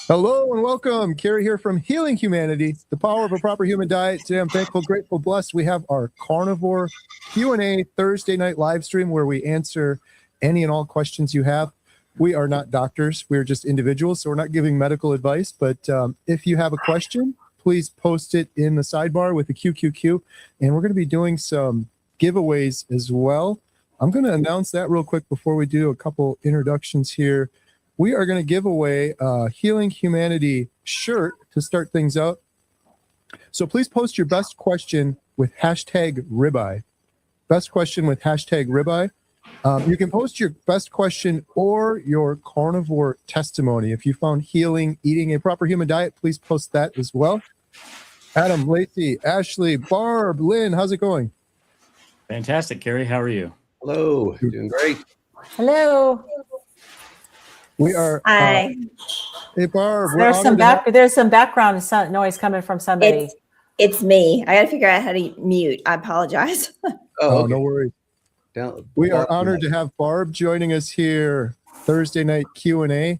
Hello and welcome. Kerry here from Healing Humanity, the power of a proper human diet. Today I'm thankful, grateful, blessed. We have our Carnivore Q&A Thursday night live stream where we answer any and all questions you have. We are not doctors. We're just individuals, so we're not giving medical advice. But if you have a question, please post it in the sidebar with the QQQ. And we're going to be doing some giveaways as well. I'm going to announce that real quick before we do a couple introductions here. We are going to give away a Healing Humanity shirt to start things out. So please post your best question with hashtag ribeye. Best question with hashtag ribeye. You can post your best question or your carnivore testimony. If you found healing eating a proper human diet, please post that as well. Adam, Lacey, Ashley, Barb, Lynn, how's it going? Fantastic, Kerry. How are you? Hello, doing great. Hello. We are. Hi. Hey, Barb. There's some background noise coming from somebody. It's me. I got to figure out how to mute. I apologize. Okay. No worries. We are honored to have Barb joining us here Thursday night Q&A.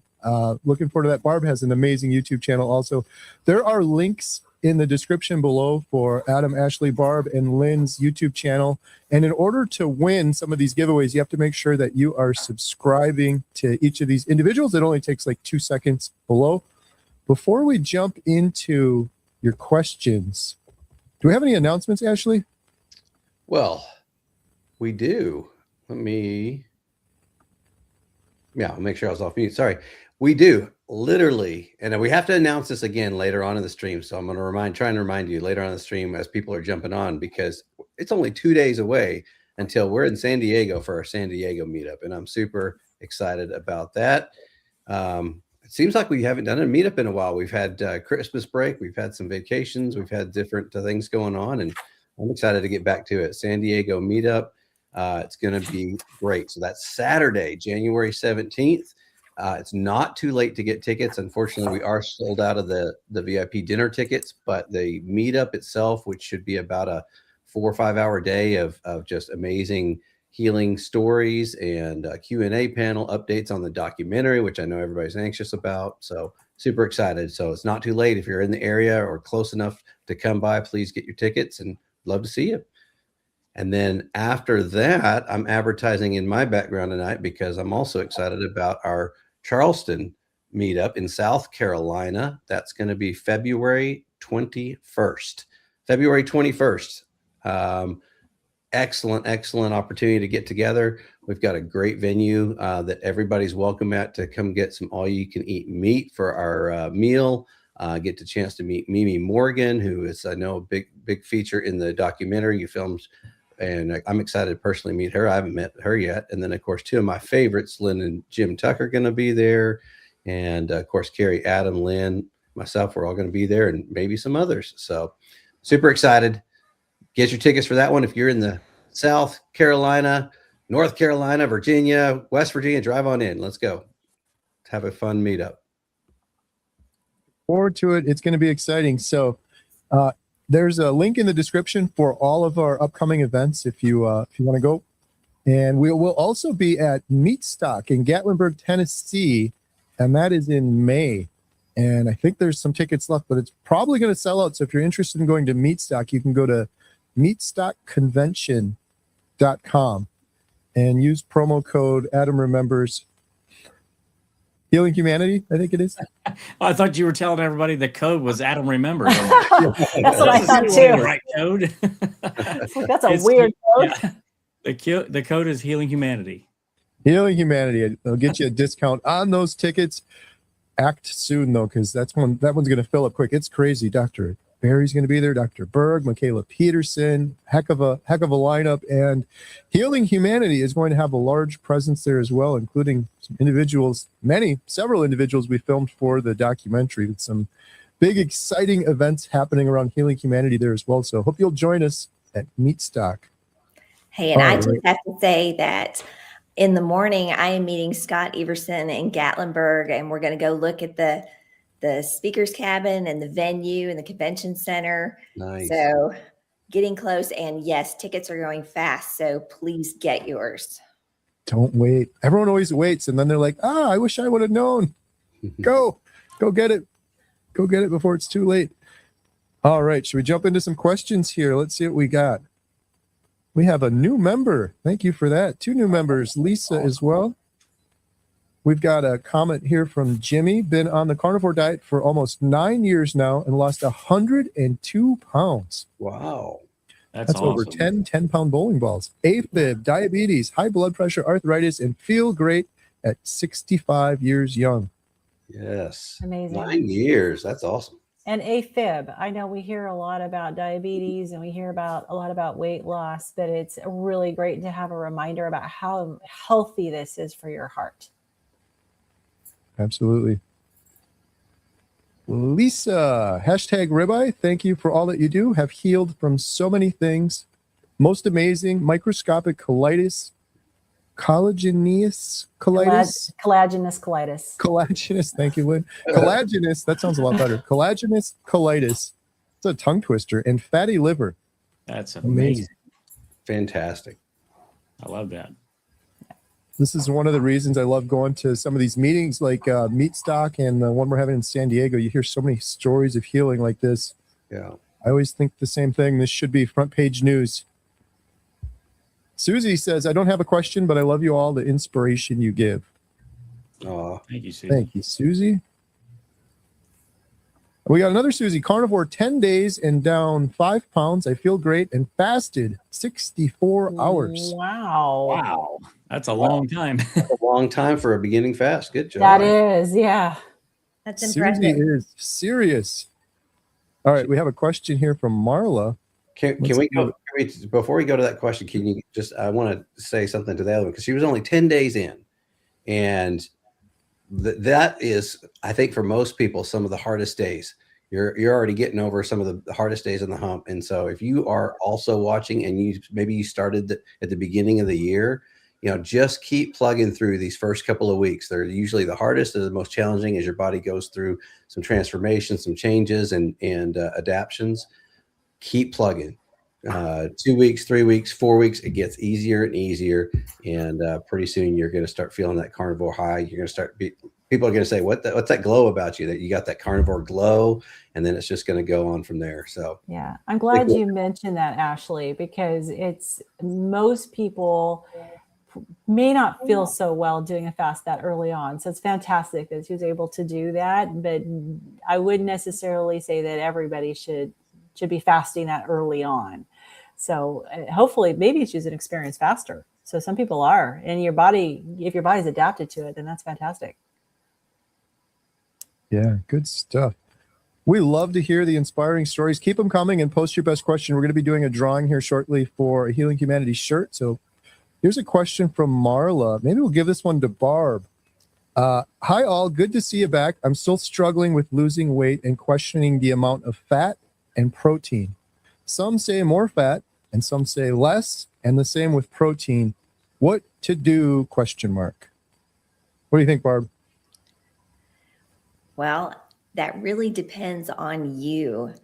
Looking forward to that. Barb has an amazing YouTube channel also. There are links in the description below for Adam, Ashley, Barb, and Lynn's YouTube channel. And in order to win some of these giveaways, you have to make sure that you are subscribing to each of these individuals. It only takes like 2 seconds below. Before we jump into your questions, do we have any announcements, Ashley? Well, we do. I'll make sure I was off mute. Sorry. We do. Literally, and we have to announce this again later on in the stream. So I'm going to try and remind you later on in the stream as people are jumping on, because it's only 2 days away until we're in San Diego for our San Diego meetup. And I'm super excited about that. It seems like we haven't done a meetup in a while. We've had Christmas break. We've had some vacations. We've had different things going on, and I'm excited to get back to it. San Diego meetup. It's going to be great. So that's Saturday, January 17th. It's not too late to get tickets. Unfortunately, we are sold out of the VIP dinner tickets, but the meetup itself, which should be about a 4 or 5 hour day of just amazing healing stories and Q&A panel updates on the documentary, which I know everybody's anxious about. So super excited. So it's not too late. If you're in the area or close enough to come by, please get your tickets and love to see you. And then after that, I'm advertising in my background tonight because I'm also excited about our Charleston meetup in South Carolina. That's going to be February 21st. February 21st. Excellent opportunity to get together. We've got a great venue that everybody's welcome at to come get some all-you-can-eat meat for our meal. Get the chance to meet Mimi Morgan, who is, I know, a big feature in the documentary you filmed. And I'm excited to personally meet her. I haven't met her yet. And then, of course, two of my favorites, Lynn and Jim Tucker, are going to be there. And, of course, Kerry, Adam, Lynn, myself, we're all going to be there, and maybe some others. So super excited. Get your tickets for that one. If you're in the South Carolina, North Carolina, Virginia, West Virginia, drive on in. Let's go. Have a fun meetup. Forward to it. It's going to be exciting. So, there's a link in the description for all of our upcoming events if you want to go. And we will also be at Meat Stock in Gatlinburg, Tennessee, and that is in May. And I think there's some tickets left, but it's probably going to sell out. So if you're interested in going to Meat Stock, you can go to meatstockconvention.com and use promo code Adam Remembers Healing Humanity, I think it is. I thought you were telling everybody the code was Adam Remember. That's what I thought too. The right code. That's a weird code. Yeah. The code is Healing Humanity. Healing Humanity. It'll get you a discount on those tickets. Act soon though, because that one's going to fill up quick. It's crazy. Dr. Barry's going to be there. Dr. Berg, Michaela Peterson, heck of a lineup, and Healing Humanity is going to have a large presence there as well, including some individuals, several individuals we filmed for the documentary. With some big, exciting events happening around Healing Humanity there as well. So hope you'll join us at Meat Stock. Hey, and I just have to say that in the morning, I am meeting Scott Everson in Gatlinburg, and we're going to go look at the speaker's cabin and the venue and the convention center. Nice. So getting close, and yes, tickets are going fast. So please get yours. Don't wait. Everyone always waits, and then they're like, I wish I would have known. Go. Go get it. Go get it before it's too late. All right. Should we jump into some questions here? Let's see what we got. We have a new member. Thank you for that. 2 new members, Lisa as well. We've got a comment here from Jimmy. Been on the carnivore diet for almost 9 years now and lost 102 pounds. Wow. That's awesome. over 10 10-pound bowling balls. AFib, diabetes, high blood pressure, arthritis, and feel great at 65 years young. Yes. Amazing. 9 years. That's awesome. And AFib. I know we hear a lot about diabetes and we hear a lot about weight loss, but it's really great to have a reminder about how healthy this is for your heart. Absolutely. Lisa, hashtag ribeye. Thank you for all that you do. Have healed from so many things. Most amazing microscopic colitis, collagenous colitis. Collagenous colitis. Collagenous. Thank you, Lynn. Collagenous. That sounds a lot better. Collagenous colitis. It's a tongue twister. And fatty liver. That's amazing. Fantastic. I love that. This is one of the reasons I love going to some of these meetings like Meat Stock and the one we're having in San Diego. You hear so many stories of healing like this. Yeah. I always think the same thing. This should be front page news. Susie says, I don't have a question, but I love you all, the inspiration you give. Oh, Thank you, Susie. Thank you, Susie. We got another Susie. Carnivore 10 days and down 5 pounds. I feel great and fasted 64 hours. Wow. Wow. That's a long time. a long time for a beginning fast. Good job. That is, yeah. That's Susie impressive. is serious. All right, we have a question here from Marla. Can we go before we go to that question? Can you just? I want to say something to the other one because she was only 10 days in, and that is, I think, for most people, some of the hardest days. You're already getting over some of the hardest days in the hump, and so if you are also watching and you started at the beginning of the year, just keep plugging through these first couple of weeks. They're usually the hardest and the most challenging as your body goes through some transformations, some changes, and adaptions. Keep plugging. 2 weeks, 3 weeks, 4 weeks, it gets easier and easier, and pretty soon you're going to start feeling that carnivore high. You're going to start people are going to say, what's that glow about you? That you got that carnivore glow, and then it's just going to go on from there. So yeah, I'm glad you mentioned that, Ashley, because most people may not feel so well doing a fast that early on. So it's fantastic that she was able to do that, but I wouldn't necessarily say that everybody should be fasting that early on. So hopefully maybe she's an experienced faster. So some people are, and if your body's adapted to it, then that's fantastic. Yeah, good stuff. We love to hear the inspiring stories. Keep them coming and post your best question. We're going to be doing a drawing here shortly for a Healing Humanity shirt. So here's a question from Marla. Maybe we'll give this one to Barb. Hi, all. Good to see you back. I'm still struggling with losing weight and questioning the amount of fat and protein. Some say more fat and some say less, and the same with protein. What to do? ? What do you think, Barb? Well, that really depends on you.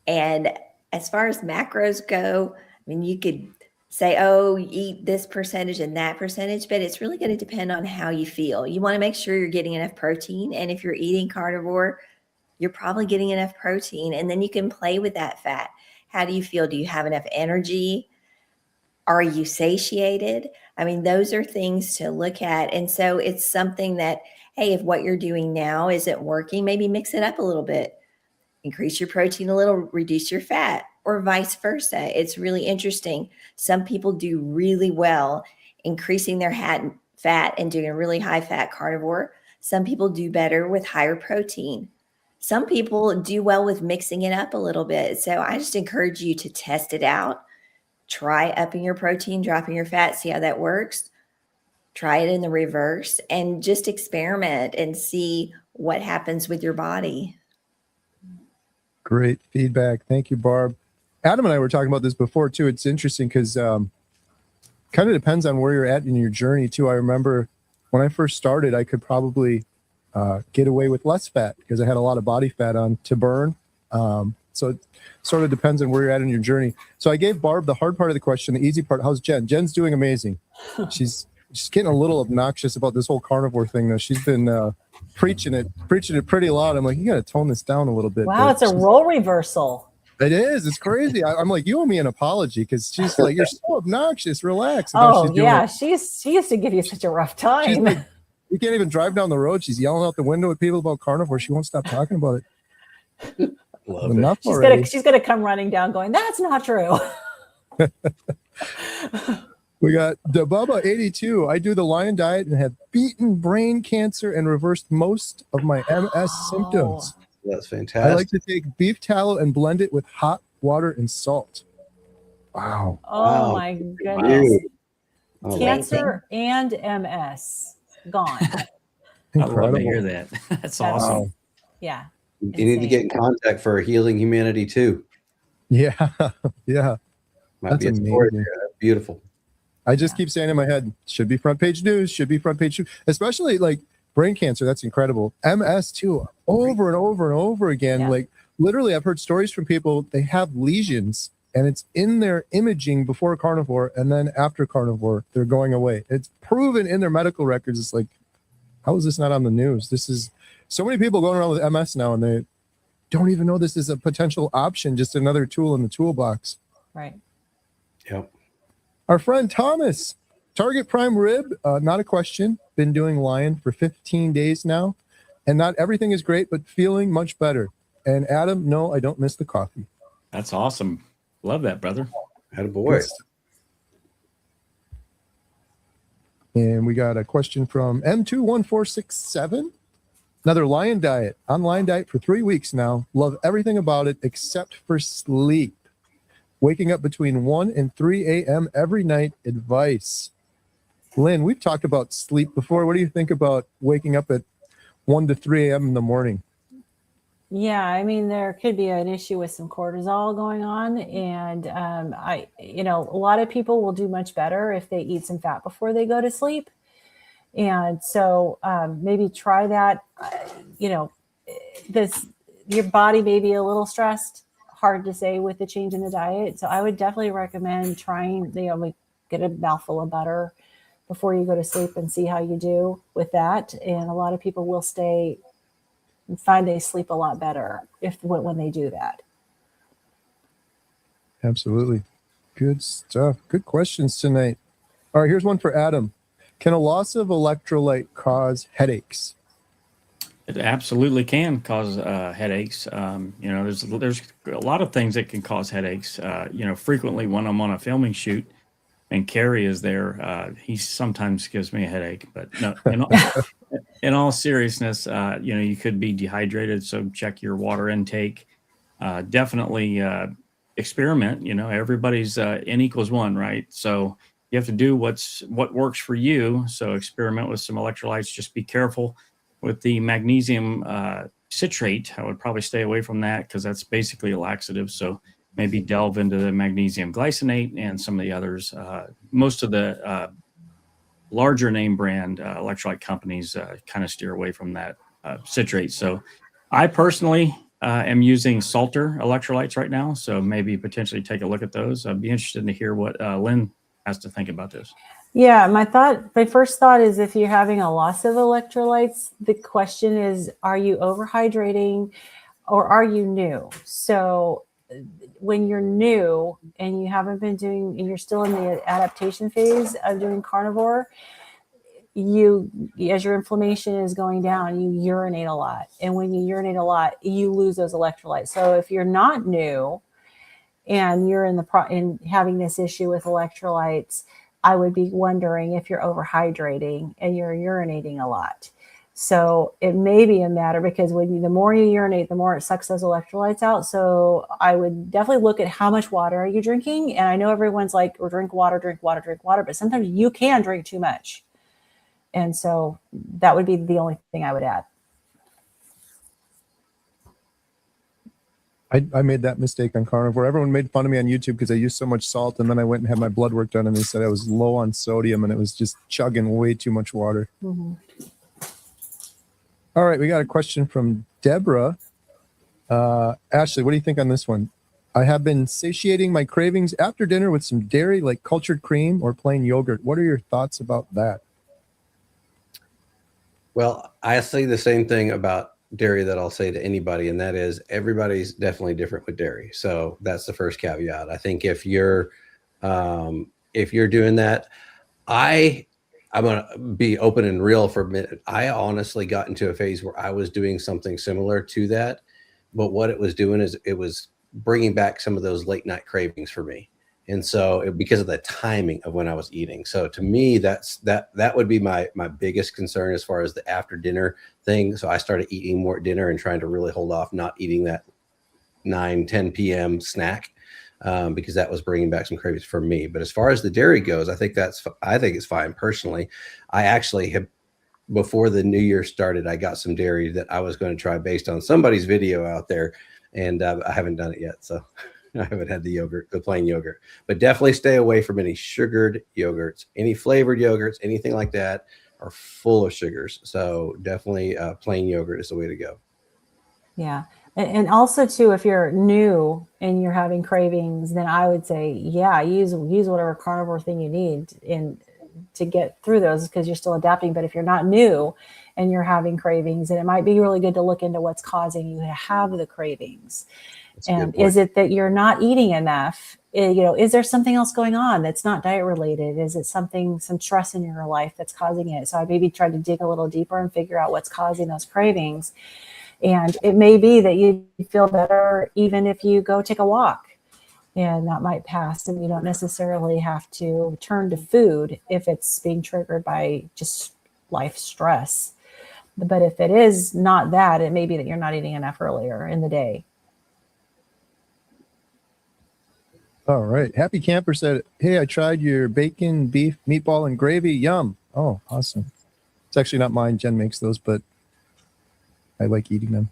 And as far as macros go, I mean, you could say, oh, you eat this percentage and that percentage, but it's really going to depend on how you feel. You want to make sure you're getting enough protein. And if you're eating carnivore, you're probably getting enough protein. And then you can play with that fat. How do you feel? Do you have enough energy? Are you satiated? I mean, those are things to look at. And so it's something that, hey, if what you're doing now isn't working, maybe mix it up a little bit. Increase your protein a little, reduce your fat, or vice versa. It's really interesting. Some people do really well increasing their fat and doing a really high fat carnivore. Some people do better with higher protein. Some people do well with mixing it up a little bit. So I just encourage you to test it out. Try upping your protein, dropping your fat, see how that works. Try it in the reverse and just experiment and see what happens with your body. Great feedback. Thank you, Barb. Adam and I were talking about this before, too. It's interesting because kind of depends on where you're at in your journey, too. I remember when I first started, I could probably get away with less fat because I had a lot of body fat on to burn. So it sort of depends on where you're at in your journey. So I gave Barb the hard part of the question, the easy part. How's Jen? Jen's doing amazing. She's getting a little obnoxious about this whole carnivore thing, though. She's been preaching it pretty loud. I'm like, you got to tone this down a little bit. Wow, it's a role reversal. It is. It's crazy. I'm like, you owe me an apology because she's like, you're so obnoxious. Relax. And Oh yeah, she used to give you such a rough She's time. like, you can't even drive down the road. She's yelling out the window at people about carnivore. She won't stop talking about it. Love Enough it. already. She's gonna come running down, going, "That's not true." We got Dababa 82. I do the lion diet and have beaten brain cancer and reversed most of my MS symptoms. That's I fantastic. like to take beef tallow and blend it with hot water and salt. Wow. Oh Wow. my goodness. Dude. I love it. Cancer and MS gone. I love to Incredible. hear that. That's awesome. Wow. Yeah. You need to get in contact for Healing Humanity too. Yeah. Yeah. Might That's be a story amazing. there. That's beautiful. I just keep saying in my head, should be front page news, should be front page news, especially like brain cancer. That's incredible. MS too, over and over and over again. Yeah. Like literally, I've heard stories from people, they have lesions and it's in their imaging before carnivore. And then after carnivore, they're going away. It's proven in their medical records. It's like, how is this not on the news? This is so many people going around with MS now and they don't even know this is a potential option, just another tool in the toolbox. Right. Yep. Our friend Thomas, Target Prime Rib, not a question. Been doing Lion for 15 days now. And not everything is great, but feeling much better. And Adam, no, I don't miss the coffee. That's awesome. Love that, brother. Had a boy. And we got a question from M21467. Another Lion diet. On Lion diet for 3 weeks now. Love everything about it except for sleep. Waking up between 1 and 3 a.m. every night. Advice. Lynn, we've talked about sleep before. What do you think about waking up at 1 to 3 a.m. in the morning? Yeah, I mean, there could be an issue with some cortisol going on, and a lot of people will do much better if they eat some fat before they go to sleep, and so maybe try that. Your body may be a little stressed. Hard to say with the change in the diet, so I would definitely recommend trying. Get a mouthful of butter before you go to sleep and see how you do with that. And a lot of people will stay. Find they sleep a lot better when they do that. Absolutely. Good stuff. Good questions tonight. All right, here's one for Adam. Can a loss of electrolyte cause headaches? It absolutely can cause headaches. There's a lot of things that can cause headaches. Frequently when I'm on a filming shoot and Carrie is there, he sometimes gives me a headache. But no, in all seriousness, you could be dehydrated. So check your water intake. Definitely experiment. Everybody's N equals 1, right? So you have to do what works for you. So experiment with some electrolytes. Just be careful with the magnesium citrate. I would probably stay away from that because that's basically a laxative. So maybe delve into the magnesium glycinate and some of the others. Most of the larger name brand electrolyte companies kind of steer away from that citrate. So I personally am using Salter electrolytes right now. So maybe potentially take a look at those. I'd be interested to hear what Lynn has to think about this. Yeah, my first thought is if you're having a loss of electrolytes, the question is, are you overhydrating or are you new? So when you're new and you haven't been doing, and you're still in the adaptation phase of doing carnivore, as your inflammation is going down, you urinate a lot. And when you urinate a lot, you lose those electrolytes. So if you're not new and you're in having this issue with electrolytes, I would be wondering if you're overhydrating and you're urinating a lot. So it may be a matter because the more you urinate, the more it sucks those electrolytes out. So I would definitely look at how much water are you drinking. And I know everyone's like, or drink water, but sometimes you can drink too much. And so that would be the only thing I would add. I made that mistake on carnivore. Everyone made fun of me on YouTube because I used so much salt, and then I went and had my blood work done, and they said I was low on sodium, and it was just chugging way too much water. Mm-hmm. All right, we got a question from Deborah. Ashley, what do you think on this one? I have been satiating my cravings after dinner with some dairy, like cultured cream or plain yogurt. What are your thoughts about that? Well, I say the same thing about dairy that I'll say to anybody, and that is everybody's definitely different with dairy. So that's the first caveat. I think if you're doing that, I'm gonna be open and real for a minute. I honestly got into a phase where I was doing something similar to that, but what it was doing is it was bringing back some of those late night cravings for me. And so because of the timing of when I was eating. So to me, that would be my biggest concern as far as the after dinner thing. So I started eating more at dinner and trying to really hold off not eating that 9-10 p.m. snack, because that was bringing back some cravings for me. But as far as the dairy goes, I think it's fine personally. I actually have, before the new year started, I got some dairy that I was going to try based on somebody's video out there, and I haven't done it yet. So I haven't had the plain yogurt, but definitely stay away from any sugared yogurts, any flavored yogurts, anything like that are full of sugars. So definitely plain yogurt is the way to go. Yeah. And also too, if you're new and you're having cravings, then I would say, yeah, use whatever carnivore thing you need to get through those, because you're still adapting. But if you're not new and you're having cravings, then it might be really good to look into what's causing you to have the cravings. And is it that you're not eating enough? Is there something else going on that's not diet related? Is it some stress in your life that's causing it? So I maybe try to dig a little deeper and figure out what's causing those cravings. And it may be that you feel better even if you go take a walk, and that might pass. And you don't necessarily have to turn to food if it's being triggered by just life stress. But if it is not that, it may be that you're not eating enough earlier in the day. All right. Happy Camper said, hey, I tried your bacon, beef, meatball, and gravy. Yum. Oh, awesome. It's actually not mine. Jen makes those, but I like eating them.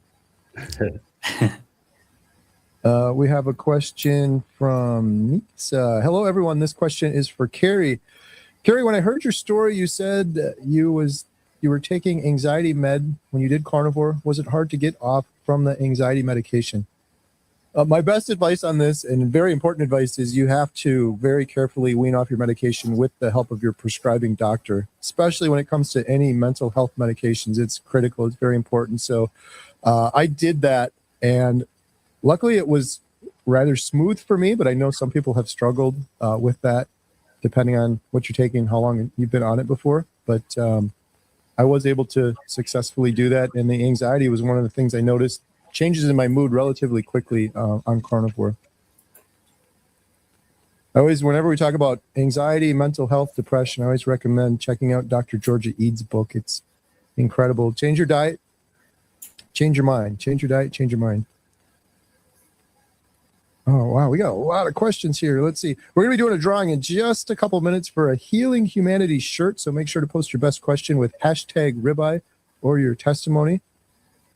We have a question from Nisa. Hello, everyone. This question is for Carrie. Carrie, when I heard your story, you said you were taking anxiety med when you did carnivore. Was it hard to get off from the anxiety medication? My best advice on this, and very important advice, is you have to very carefully wean off your medication with the help of your prescribing doctor, especially when it comes to any mental health medications. It's critical. It's very important. So I did that, and luckily it was rather smooth for me, but I know some people have struggled with that, depending on what you're taking, how long you've been on it before. But I was able to successfully do that, and the anxiety was one of the things I noticed changes in my mood relatively quickly on carnivore. Whenever we talk about anxiety, mental health, depression, I always recommend checking out Dr. Georgia Eads' book. It's incredible. Change your diet, change your mind. Change your diet, change your mind. Oh, wow. We got a lot of questions here. Let's see. We're going to be doing a drawing in just a couple minutes for a Healing Humanity shirt. So make sure to post your best question with #ribeye or your testimony.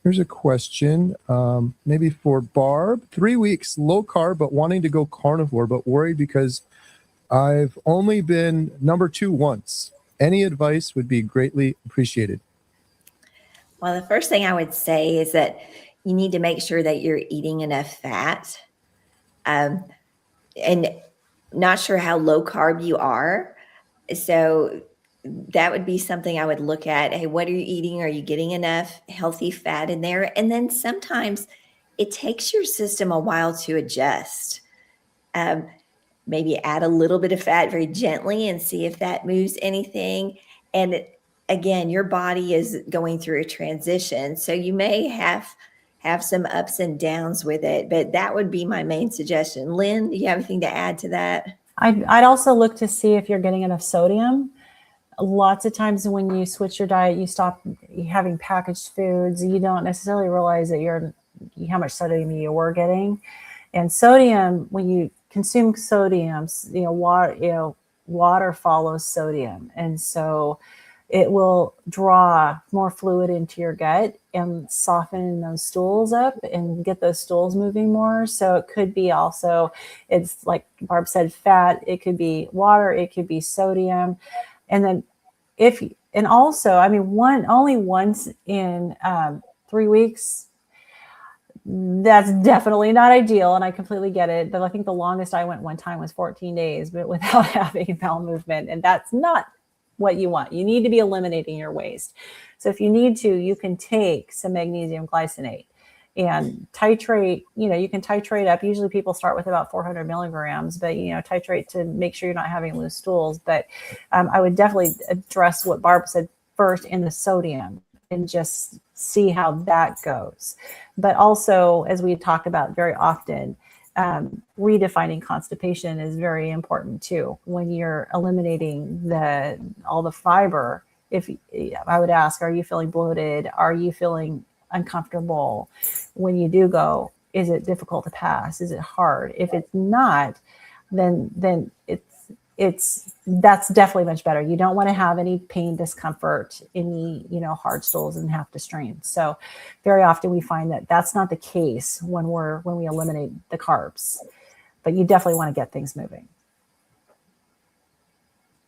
Here's a question, maybe for Barb. 3 weeks, low carb, but wanting to go carnivore, but worried because I've only been number 2 once. Any advice would be greatly appreciated. Well, the first thing I would say is that you need to make sure that you're eating enough fat. And not sure how low carb you are. So that would be something I would look at. Hey, what are you eating? Are you getting enough healthy fat in there? And then sometimes it takes your system a while to adjust. Maybe add a little bit of fat very gently and see if that moves anything. And again, your body is going through a transition. So you may have some ups and downs with it, but that would be my main suggestion. Lynn, do you have anything to add to that? I'd also look to see if you're getting enough sodium. Lots of times when you switch your diet, you stop having packaged foods. You don't necessarily realize that how much sodium you were getting. And sodium, when you consume sodium, water follows sodium. And so it will draw more fluid into your gut and soften those stools up and get those stools moving more. So it could be also, it's like Barb said, fat. It could be water. It could be sodium. And then only once in 3 weeks, that's definitely not ideal. And I completely get it. But I think the longest I went one time was 14 days, but without having bowel movement. And that's not what you want. You need to be eliminating your waste. So if you need to, you can take some magnesium glycinate and titrate. You can titrate up. Usually people start with about 400 milligrams, but titrate to make sure you're not having loose stools. But I would definitely address what Barb said first in the sodium and just see how that goes. But also, as we talk about very often, redefining constipation is very important too. When you're eliminating all the fiber, I would ask, are you feeling bloated? Are you feeling uncomfortable? When you do go, is it difficult to pass? Is it hard? If it's not, then that's definitely much better. You don't want to have any pain, discomfort, any hard stools and have to strain. So very often we find that that's not the case when we eliminate the carbs, but you definitely want to get things moving.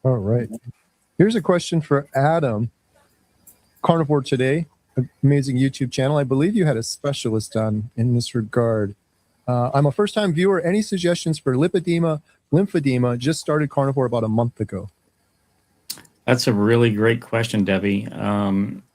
All right. Here's a question for Adam. Carnivore Today, amazing YouTube channel. I believe you had a specialist on in this regard. I'm a first-time viewer. Any suggestions for lymphedema? Just started carnivore about a month ago. That's a really great question, Debbie.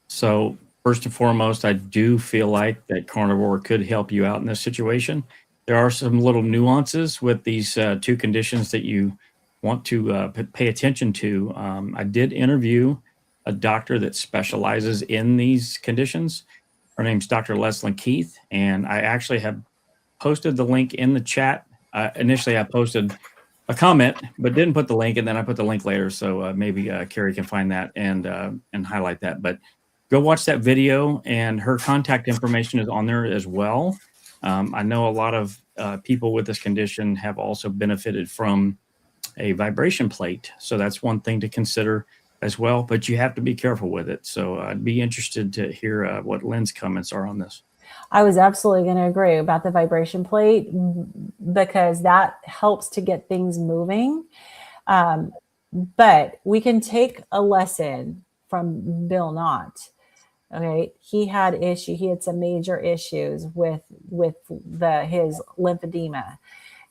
So first and foremost, I do feel like that carnivore could help you out in this situation. There are some little nuances with these two conditions that you want to pay attention to. I did interview a doctor that specializes in these conditions. Her name's Dr. Leslie Keith, and I actually have posted the link in the chat. Initially, I posted a comment, but didn't put the link, and then I put the link later. So maybe Carrie can find that and highlight that. But go watch that video, and her contact information is on there as well. I know a lot of people with this condition have also benefited from a vibration plate. So that's one thing to consider as well, but you have to be careful with it. So I'd be interested to hear what Lynn's comments are on this. I was absolutely going to agree about the vibration plate because that helps to get things moving. But we can take a lesson from Bill Knott. Okay, he had some major issues with his lymphedema,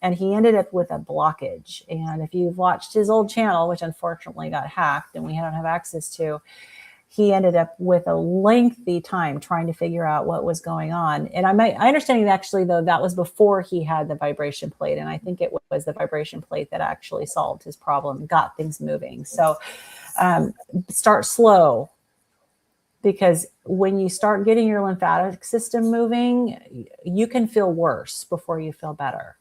and he ended up with a blockage. And if you've watched his old channel, which unfortunately got hacked and we don't have access to, he ended up with a lengthy time trying to figure out what was going on. And I understand actually, though, that was before he had the vibration plate. And I think it was the vibration plate that actually solved his problem, got things moving. So start slow, because when you start getting your lymphatic system moving, you can feel worse before you feel better.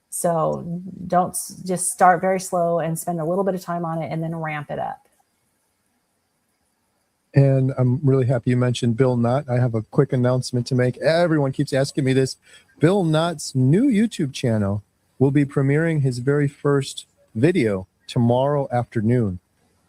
So don't just start very slow and spend a little bit of time on it and then ramp it up. And I'm really happy you mentioned Bill Knott. I have a quick announcement to make. Everyone keeps asking me this. Bill Knott's new YouTube channel will be premiering his very first video tomorrow afternoon.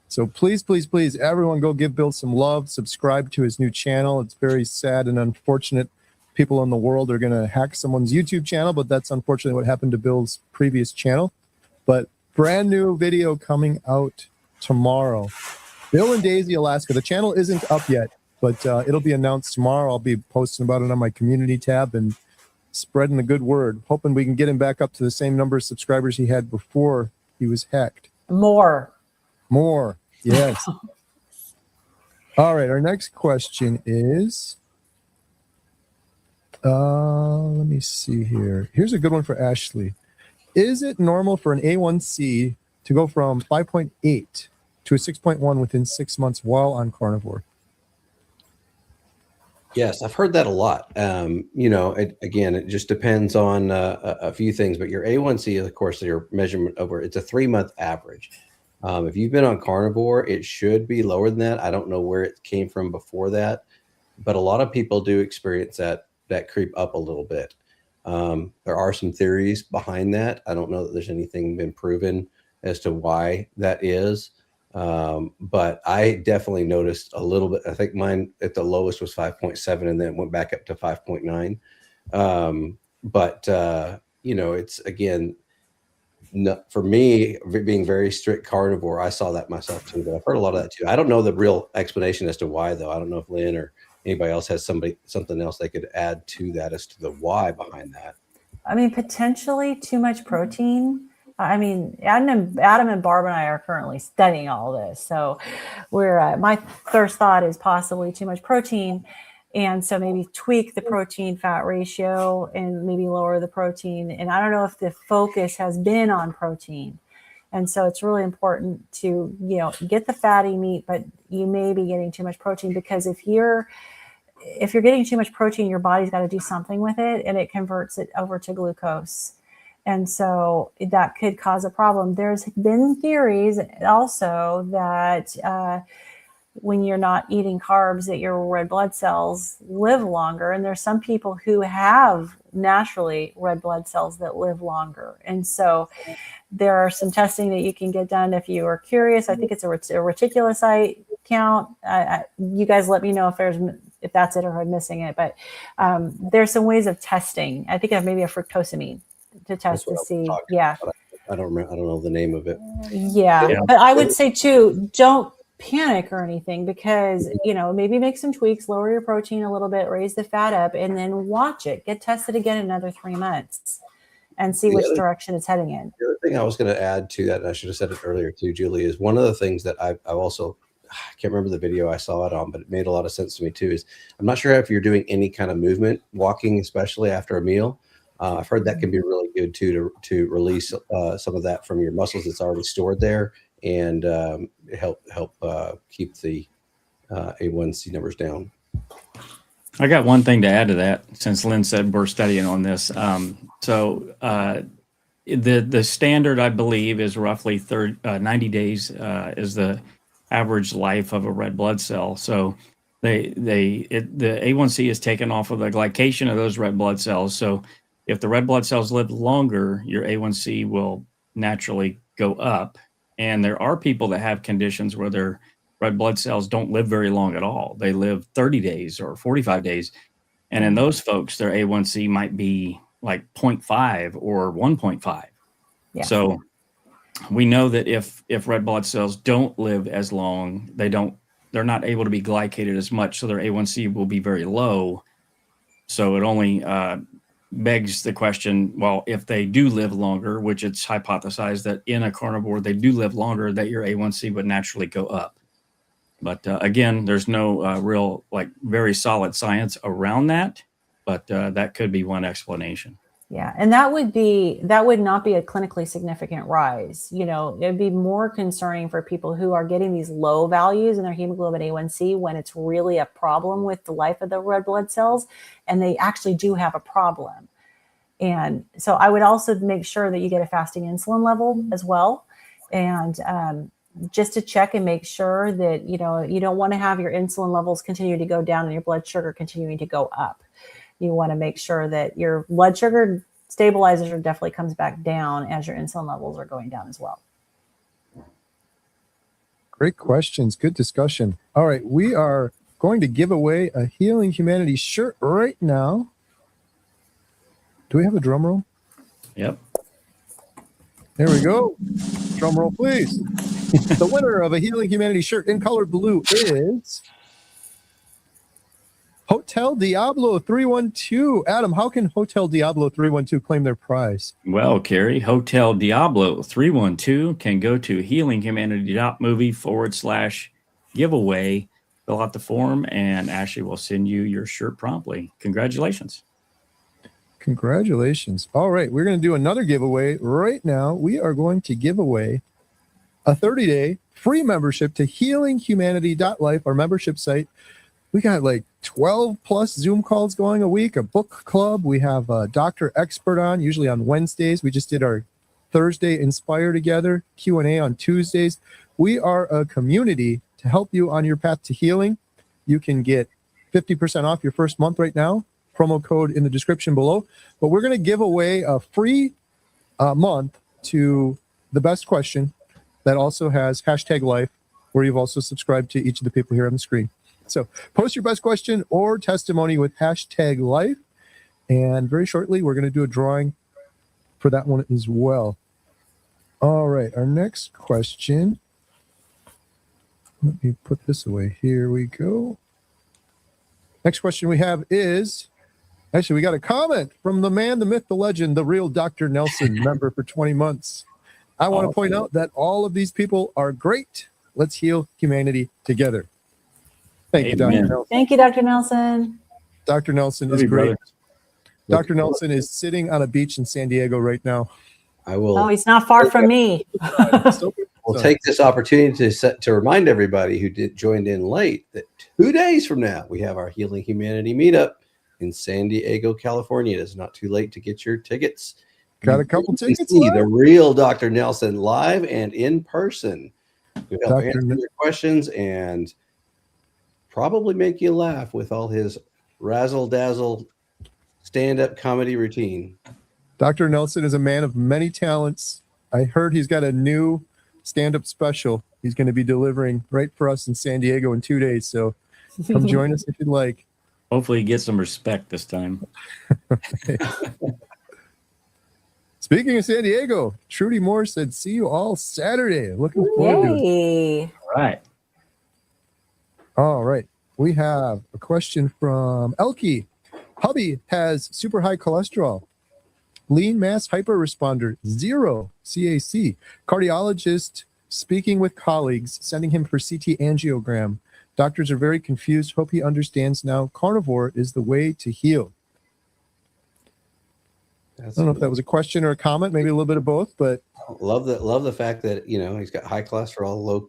So please, please, please, everyone go give Bill some love. Subscribe to his new channel. It's very sad and unfortunate. People in the world are going to hack someone's YouTube channel, but that's unfortunately what happened to Bill's previous channel. But brand new video coming out tomorrow. Bill and Daisy, Alaska. The channel isn't up yet, but it'll be announced tomorrow. I'll be posting about it on my community tab and spreading the good word, hoping we can get him back up to the same number of subscribers he had before he was hacked. More, yes. All right, our next question is, let me see here. Here's a good one for Ashley. Is it normal for an A1C to go from 5.8 to a 6.1 within 6 months while on carnivore? Yes, I've heard that a lot. It just depends on a few things, but your A1C is, of course, your measurement over, it's a 3-month average. If you've been on carnivore, it should be lower than that. I don't know where it came from before that, but a lot of people do experience that creep up a little bit. There are some theories behind that. I don't know that there's anything been proven as to why that is. But I definitely noticed a little bit. I think mine at the lowest was 5.7 and then went back up to 5.9. It's again, for me, being very strict carnivore, I saw that myself too, but I've heard a lot of that too. I don't know the real explanation as to why, though. I don't know if Lynn or anybody else has something else they could add to that as to the why behind that. I mean, potentially too much protein I mean, Adam and Barb and I are currently studying all this. So we're, my first thought is possibly too much protein. And so maybe tweak the protein fat ratio and maybe lower the protein. And I don't know if the focus has been on protein. And so it's really important to, get the fatty meat, but you may be getting too much protein, because if you're getting too much protein, your body's got to do something with it, and it converts it over to glucose. And so that could cause a problem. There's been theories also that when you're not eating carbs, that your red blood cells live longer. And there's some people who have naturally red blood cells that live longer. And so there are some testing that you can get done if you are curious. I think it's a reticulocyte count. You guys let me know if that's it or if I'm missing it. But there's some ways of testing. I think I have maybe a fructosamine to test to see. Yeah. I don't remember. I don't know the name of it. Yeah. But I would say too, don't panic or anything, because maybe make some tweaks, lower your protein a little bit, raise the fat up, and then watch it. Get tested again in another 3 months and see which direction it's heading in. The other thing I was going to add to that, and I should have said it earlier too, Julie, is one of the things that I also, I can't remember the video I saw it on, but it made a lot of sense to me too, is I'm not sure if you're doing any kind of movement, walking, especially after a meal. I've heard that can be really good too, to release some of that from your muscles that's already stored there, and help keep the A1C numbers down. I got one thing to add to that, since Lynn said we're studying on this. So the standard, I believe, is roughly 90 days is the average life of a red blood cell. So the A1C is taken off of the glycation of those red blood cells. So if the red blood cells live longer, your A1C will naturally go up. And there are people that have conditions where their red blood cells don't live very long at all. They live 30 days or 45 days. And in those folks, their A1C might be like 0.5 or 1.5. Yeah. So we know that if red blood cells don't live as long, they're not able to be glycated as much. So their A1C will be very low. So it only begs the question, well, if they do live longer, which it's hypothesized that in a carnivore they do live longer, that your A1C would naturally go up. But again, there's no real very solid science around that, but that could be one explanation. Yeah, and that would not be a clinically significant rise. It'd be more concerning for people who are getting these low values in their hemoglobin A1C when it's really a problem with the life of the red blood cells, and they actually do have a problem. And so I would also make sure that you get a fasting insulin level as well, and just to check and make sure that you don't want to have your insulin levels continue to go down and your blood sugar continuing to go up. You want to make sure that your blood sugar stabilizes or definitely comes back down as your insulin levels are going down as well. Great questions. Good discussion. All right. We are going to give away a Healing Humanity shirt right now. Do we have a drum roll? Yep. There we go. Drum roll, please. The winner of a Healing Humanity shirt in color blue is Hotel Diablo 312. Adam, how can Hotel Diablo 312 claim their prize? Well, Carrie, Hotel Diablo 312 can go to healinghumanity.movie/giveaway. Fill out the form, and Ashley will send you your shirt promptly. Congratulations. Congratulations. All right, we're going to do another giveaway right now. We are going to give away a 30-day free membership to healinghumanity.life, our membership site. We got 12 plus Zoom calls going a week, a book club. We have a doctor expert on, usually on Wednesdays. We just did our Thursday Inspire together, Q&A on Tuesdays. We are a community to help you on your path to healing. You can get 50% off your first month right now. Promo code in the description below. But we're going to give away a free month to the best question that also has #life, where you've also subscribed to each of the people here on the screen. So post your best question or testimony with #life. And very shortly, we're going to do a drawing for that one as well. All right, our next question. Let me put this away. Here we go. Next question we have is, actually, we got a comment from the man, the myth, the legend, the real Dr. Nelson, member for 20 months. I want to point out that all of these people are great. Let's heal humanity together. Thank you, Dr. Amen. Nelson. Thank you, Dr. Nelson. Dr. Nelson Love is you, great. brother. Dr. Nelson is sitting on a beach in San Diego right now. I will. Oh, he's not far from me. We'll take this opportunity to remind everybody who joined in late that 2 days from now we have our Healing Humanity meetup in San Diego, California. It is not too late to get your tickets. Got a couple tickets See left. the real Dr. Nelson live and in person. We'll help Dr. answer your questions and probably make you laugh with all his razzle dazzle stand-up comedy routine. Dr. Nelson is a man of many talents. I heard he's got a new stand-up special he's going to be delivering right for us in San Diego in 2 days. So come join us if you'd like. Hopefully, you get some respect this time. Speaking of San Diego, Trudy Moore said, see you all Saturday. Looking forward to it. Yay. All right. All right. We have a question from Elkie. Hubby has super high cholesterol, lean mass hyperresponder, 0 CAC. Cardiologist speaking with colleagues, sending him for CT angiogram. Doctors are very confused. Hope he understands now. Carnivore is the way to heal. I don't know if that was a question or a comment, maybe a little bit of both, but love the fact that he's got high cholesterol, low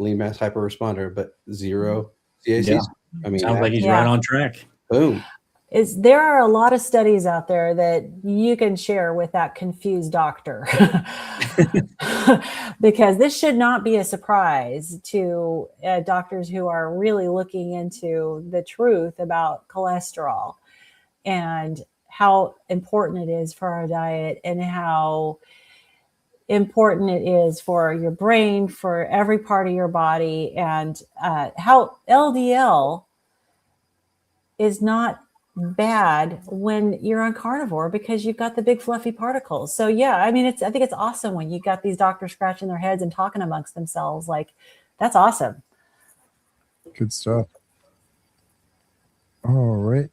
lean mass hyperresponder, but 0 CACs. Yeah. I mean, Sounds like he's right on track. boom. There are a lot of studies out there that you can share with that confused doctor because this should not be a surprise to doctors who are really looking into the truth about cholesterol and how important it is for our diet and how important it is for your brain, for every part of your body, and how LDL is not bad when you're on carnivore because you've got the big fluffy particles. So yeah, I mean, I think it's awesome when you got these doctors scratching their heads and talking amongst themselves. Like, that's awesome. good stuff. All right.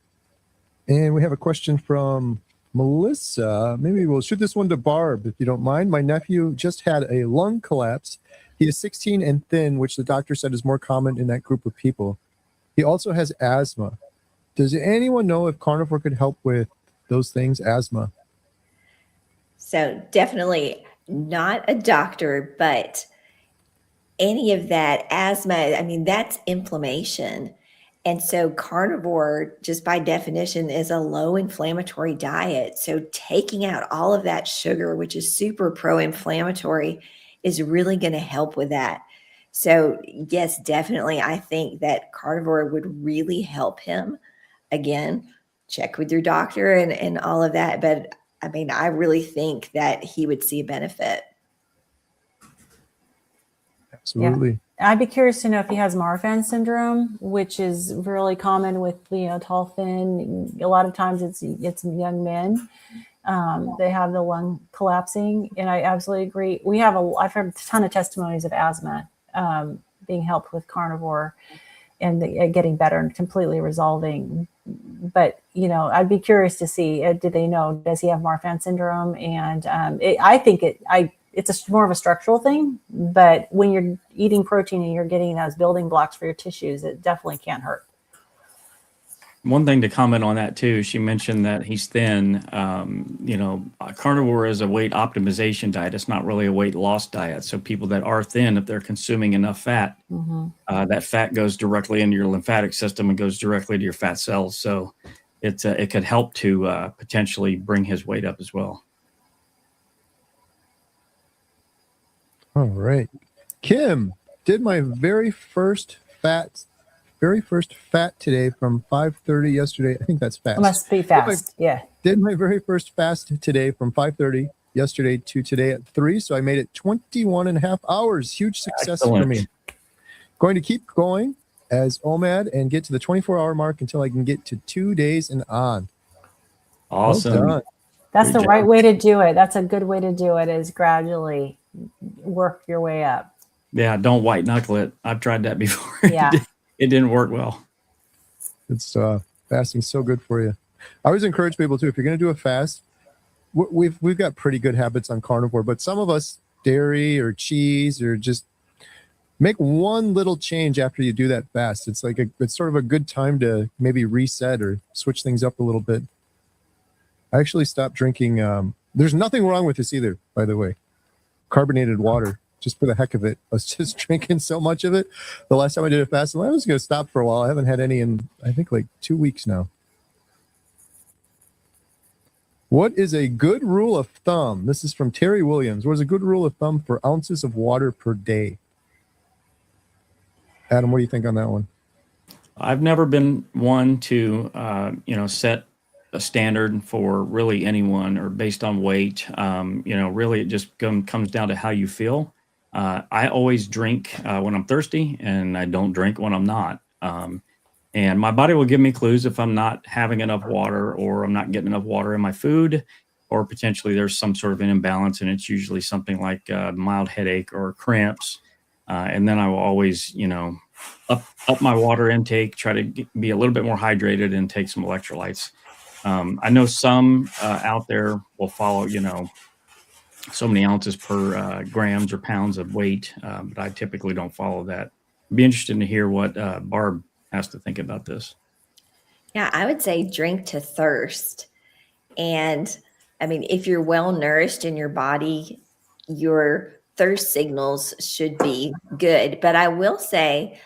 And we have a question from Melissa. Maybe we'll shoot this one to Barb, if you don't mind. My nephew just had a lung collapse. He is 16 and thin, which the doctor said is more common in that group of people. He also has asthma. Does anyone know if carnivore could help with those things, asthma? So definitely not a doctor, but any of that asthma, I mean, that's inflammation. And so carnivore, just by definition, is a low inflammatory diet. So taking out all of that sugar, which is super pro-inflammatory, is really going to help with that. So yes, definitely, I think that carnivore would really help him. Again, check with your doctor and all of that. But I mean, I really think that he would see a benefit. Absolutely. Yeah. I'd be curious to know if he has Marfan syndrome, which is really common with, tall, thin. A lot of times it's young men. They have the lung collapsing. And I absolutely agree. I've heard a ton of testimonies of asthma being helped with carnivore and getting better and completely resolving. But, I'd be curious to see, do they know, does he have Marfan syndrome? And I think it's more of a structural thing, but when you're eating protein and you're getting those building blocks for your tissues, it definitely can't hurt. One thing to comment on that too, she mentioned that he's thin. Carnivore is a weight optimization diet. It's not really a weight loss diet. So people that are thin, if they're consuming enough fat, that fat goes directly into your lymphatic system and goes directly to your fat cells. So it could help to potentially bring his weight up as well. All right. Kim did my very first fat today from 5:30 yesterday. I think that's fast. It must be fast. Yeah. Did my very first fast today from 5:30 yesterday to today at 3. So I made it 21 and a half hours. Huge success for me. Going to keep going as OMAD and get to the 24-hour mark until I can get to 2 days and on. Awesome. Well done. That's Great the right way to do it. That's a good way to do it, is gradually work your way up. Yeah, don't white knuckle it. I've tried that before. Yeah. It didn't work well. It's fasting's so good for you. I always encourage people too, if you're going to do a fast, we've got pretty good habits on carnivore, but some of us dairy or cheese or just make one little change after you do that fast. It's like it's sort of a good time to maybe reset or switch things up a little bit. I actually stopped drinking. There's nothing wrong with this either, by the way. Carbonated water, just for the heck of it. I was just drinking so much of it. The last time I did a fast, I was going to stop for a while. I haven't had any in, I think, like 2 weeks now. What is a good rule of thumb? This is from Terry Williams. What is a good rule of thumb for ounces of water per day? Adam, what do you think on that one? I've never been one to, set a standard for really anyone or based on weight. Really it just comes down to how you feel. I always drink when I'm thirsty, and I don't drink when I'm not. And my body will give me clues if I'm not having enough water, or I'm not getting enough water in my food, or potentially there's some sort of an imbalance, and it's usually something like mild headache or cramps. And then I will always, up my water intake, try to be a little bit more hydrated and take some electrolytes. I know some out there will follow, so many ounces per grams or pounds of weight, but I typically don't follow that. I'd be interested to hear what Barb has to think about this. Yeah, I would say drink to thirst. And I mean, if you're well nourished in your body, your thirst signals should be good. But I will say,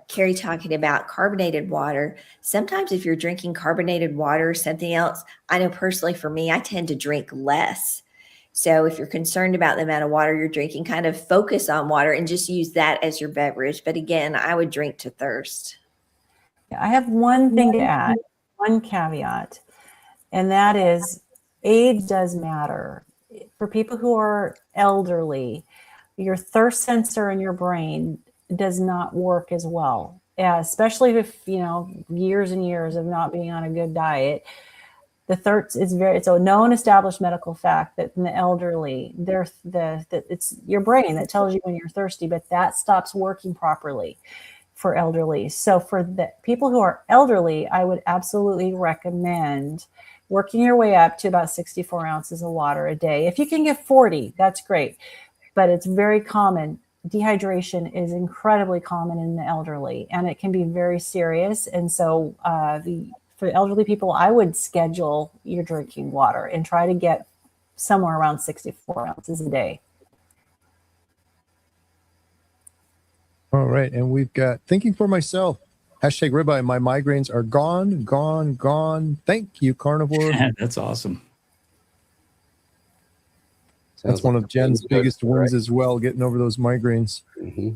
Carrie talking about carbonated water. Sometimes if you're drinking carbonated water or something else, I know personally for me, I tend to drink less. So if you're concerned about the amount of water you're drinking, kind of focus on water and just use that as your beverage. But again, I would drink to thirst. I have one thing to add, one caveat, and that is age does matter. For people who are elderly, your thirst sensor in your brain does not work as well, especially if, years and years of not being on a good diet. The thirst is it's a known established medical fact that in the elderly, it's your brain that tells you when you're thirsty, but that stops working properly for elderly. So for the people who are elderly, I would absolutely recommend working your way up to about 64 ounces of water a day. If you can get 40, that's great, but it's very common. Dehydration is incredibly common in the elderly, and it can be very serious. And so for elderly people, I would schedule your drinking water and try to get somewhere around 64 ounces a day. All right. And we've got thinking for myself. Hashtag ribeye. My migraines are gone, gone, gone. Thank you, Carnivore. That's awesome. That's one of Jen's biggest wins as well, getting over those migraines. Mm-hmm.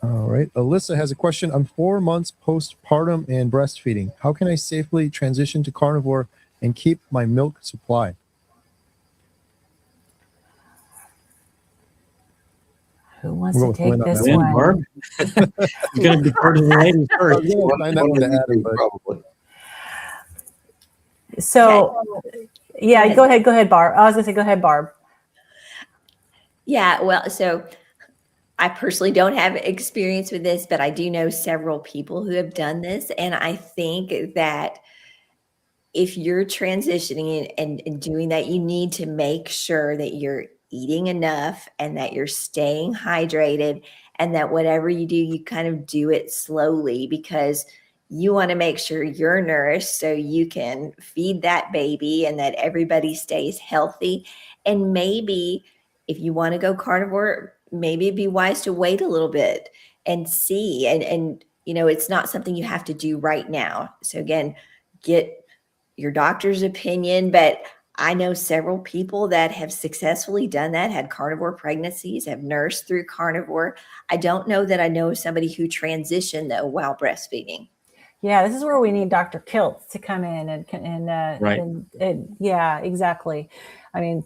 All right. Alyssa has a question. I'm 4 months postpartum and breastfeeding. How can I safely transition to carnivore and keep my milk supply? Who wants to take this Win, one? Barb. I'm going to defer to the ladies first. Probably. So, yeah, go ahead, Barb. I was going to say, go ahead, Barb. Yeah, well, so I personally don't have experience with this, but I do know several people who have done this. And I think that if you're transitioning and doing that, you need to make sure that you're eating enough and that you're staying hydrated, and that whatever you do, you kind of do it slowly, because you want to make sure you're nourished so you can feed that baby and that everybody stays healthy. And maybe if you want to go carnivore, maybe it'd be wise to wait a little bit and see. And it's not something you have to do right now. So again, get your doctor's opinion. But I know several people that have successfully done that, had carnivore pregnancies, have nursed through carnivore. I don't know that I know of somebody who transitioned though while breastfeeding. Yeah, this is where we need Dr. Kiltz to come in and right. And yeah, exactly. I mean,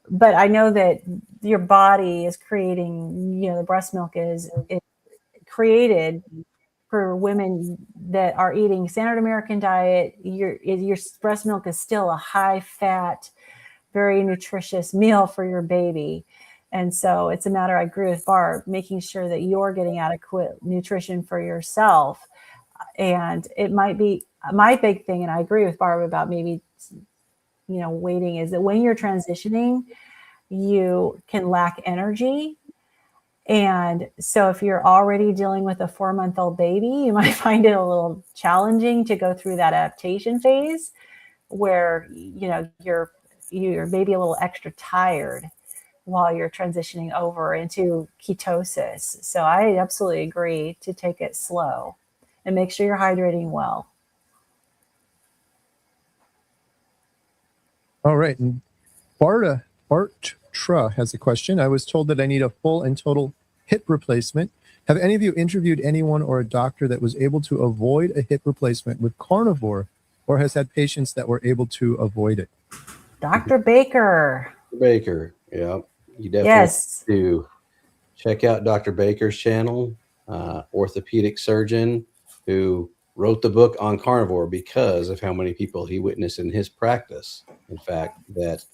but I know that your body is creating, the breast milk is created for women that are eating standard American diet. Your breast milk is still a high fat, very nutritious meal for your baby. And so it's a matter, I agree with Barb, making sure that you're getting adequate nutrition for yourself. And it might be my big thing, and I agree with Barb about maybe waiting is that when you're transitioning, you can lack energy. And so if you're already dealing with a 4-month-old baby, you might find it a little challenging to go through that adaptation phase where, you're maybe a little extra tired while you're transitioning over into ketosis. So I absolutely agree to take it slow and make sure you're hydrating well. All right. And Bartra has a question. I was told that I need a full and total hip replacement. Have any of you interviewed anyone or a doctor that was able to avoid a hip replacement with Carnivore, or has had patients that were able to avoid it? Dr. Baker. Baker, yeah. You definitely Yes. have to check out Dr. Baker's channel, orthopedic surgeon who wrote the book on Carnivore because of how many people he witnessed in his practice. In fact, that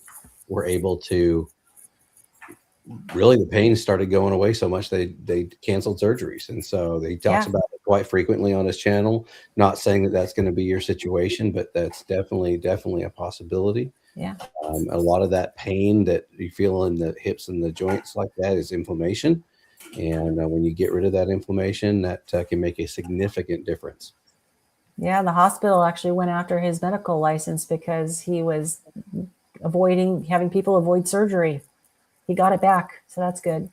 were able to really, the pain started going away so much they canceled surgeries. And so he talks about it quite frequently on his channel. Not saying that that's going to be your situation, but that's definitely a possibility. Yeah. A lot of that pain that you feel in the hips and the joints like that is inflammation. And when you get rid of that inflammation, that can make a significant difference. Yeah, the hospital actually went after his medical license because he was having people avoid surgery. He got it back, so that's good.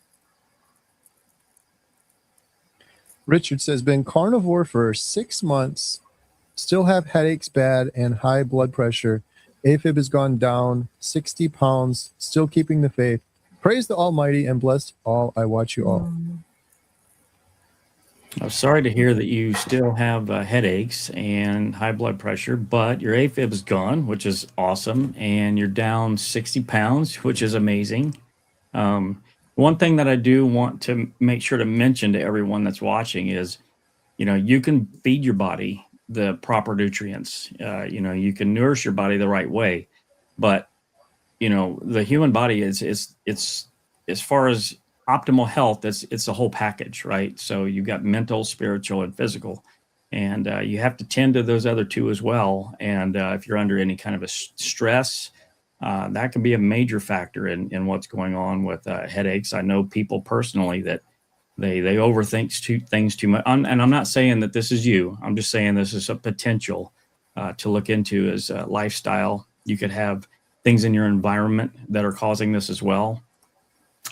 Richard says, been carnivore for 6 months, still have headaches bad and high blood pressure. AFib has gone down 60 pounds, still keeping the faith. Praise the Almighty and bless all. I watch you all. I'm sorry to hear that you still have headaches and high blood pressure, but your AFib is gone, which is awesome. And you're down 60 pounds, which is amazing. One thing that I do want to make sure to mention to everyone that's watching is, you can feed your body the proper nutrients. You can nourish your body the right way, but the human body is as far as optimal health, it's a whole package, right? So you've got mental, spiritual, and physical, and you have to tend to those other two as well. And if you're under any kind of a stress, that can be a major factor in what's going on with headaches. I know people personally that they overthink things too much. And I'm not saying that this is you. I'm just saying this is a potential to look into as a lifestyle. You could have things in your environment that are causing this as well.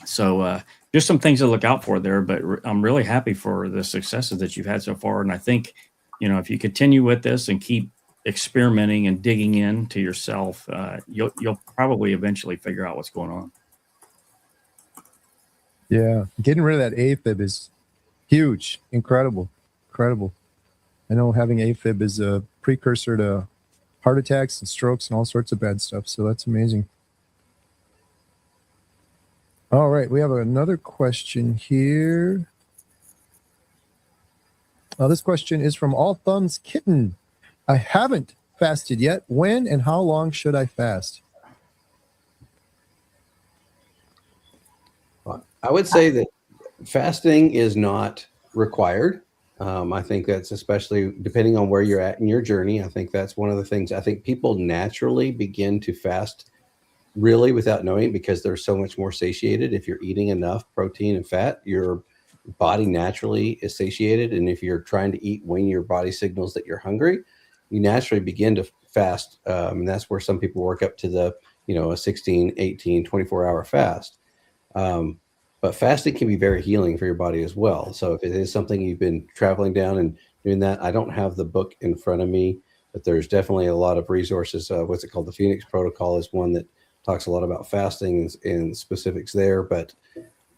So just some things to look out for there. But I'm really happy for the successes that you've had so far. And I think, if you continue with this and keep experimenting and digging into yourself, you'll probably eventually figure out what's going on. Yeah, getting rid of that AFib is huge, incredible. I know having AFib is a precursor to heart attacks and strokes and all sorts of bad stuff, so that's amazing. All right, we have another question here. This question is from All Thumbs Kitten. I haven't fasted yet. When and how long should I fast? I would say that fasting is not required. I think that's especially depending on where you're at in your journey. I think that's one of the things. I think people naturally begin to fast really without knowing because they're so much more satiated. If you're eating enough protein and fat, your body naturally is satiated. And if you're trying to eat when your body signals that you're hungry, you naturally begin to fast. And that's where some people work up to the, a 16, 18, 24-hour fast. But fasting can be very healing for your body as well. So if it is something you've been traveling down and doing that, I don't have the book in front of me, but there's definitely a lot of resources. What's it called? The Phoenix Protocol is one that talks a lot about fasting and specifics there, but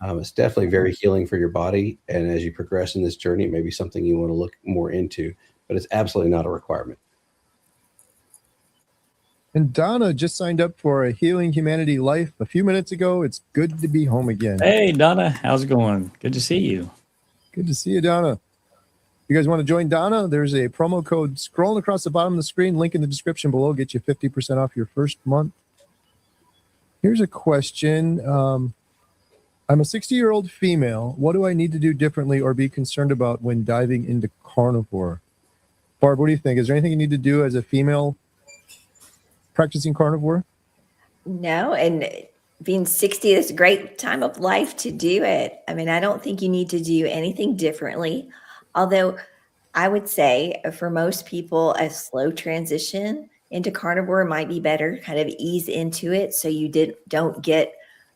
it's definitely very healing for your body. And as you progress in this journey, it may be something you want to look more into, but it's absolutely not a requirement. And Donna just signed up for a Healing Humanity Life a few minutes ago. It's good to be home again. Hey, Donna, how's it going? Good to see you. Good to see you, Donna. If you guys want to join Donna, there's a promo code scrolling across the bottom of the screen. Link in the description below. Get you 50% off your first month. Here's a question. I'm a 60-year-old female. What do I need to do differently or be concerned about when diving into carnivore? Barb, what do you think? Is there anything you need to do as a female practicing carnivore? No, and being 60 is a great time of life to do it. I mean, I don't think you need to do anything differently. Although I would say for most people, a slow transition into carnivore might be better, kind of ease into it so you don't get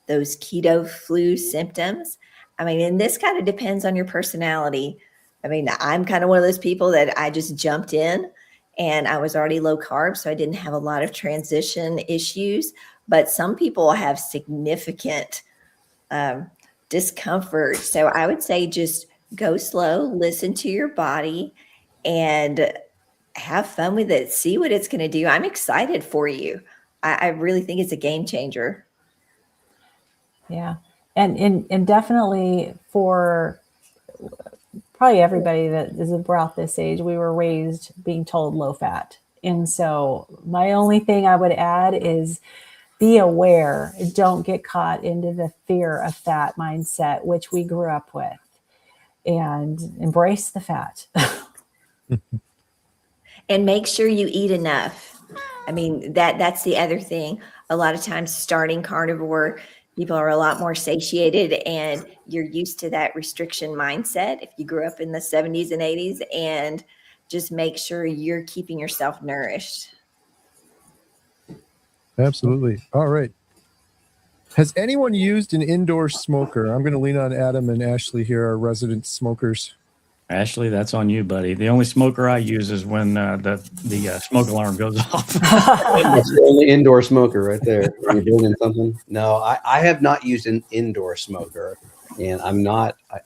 those keto flu symptoms. I mean, and this kind of depends on your personality. I mean, I'm kind of one of those people that I just jumped in and I was already low carb, so I didn't have a lot of transition issues. But some people have significant discomfort. So I would say just go slow, listen to your body, and have fun with it. See what it's going to do. I'm excited for you. I really think it's a game changer. Yeah. And definitely for probably everybody that is about this age, we were raised being told low fat. And so my only thing I would add is be aware. Don't get caught into the fear of fat mindset, which we grew up with, and embrace the fat. And make sure you eat enough. I mean, that's the other thing. A lot of times starting carnivore, people are a lot more satiated and you're used to that restriction mindset if you grew up in the 70s and 80s, and just make sure you're keeping yourself nourished. Absolutely. All right. Has anyone used an indoor smoker? I'm going to lean on Adam and Ashley here, our resident smokers. Ashley, that's on you, buddy. The only smoker I use is when the smoke alarm goes off. That's the only indoor smoker right there. You're doing something. No, I have not used an indoor smoker, and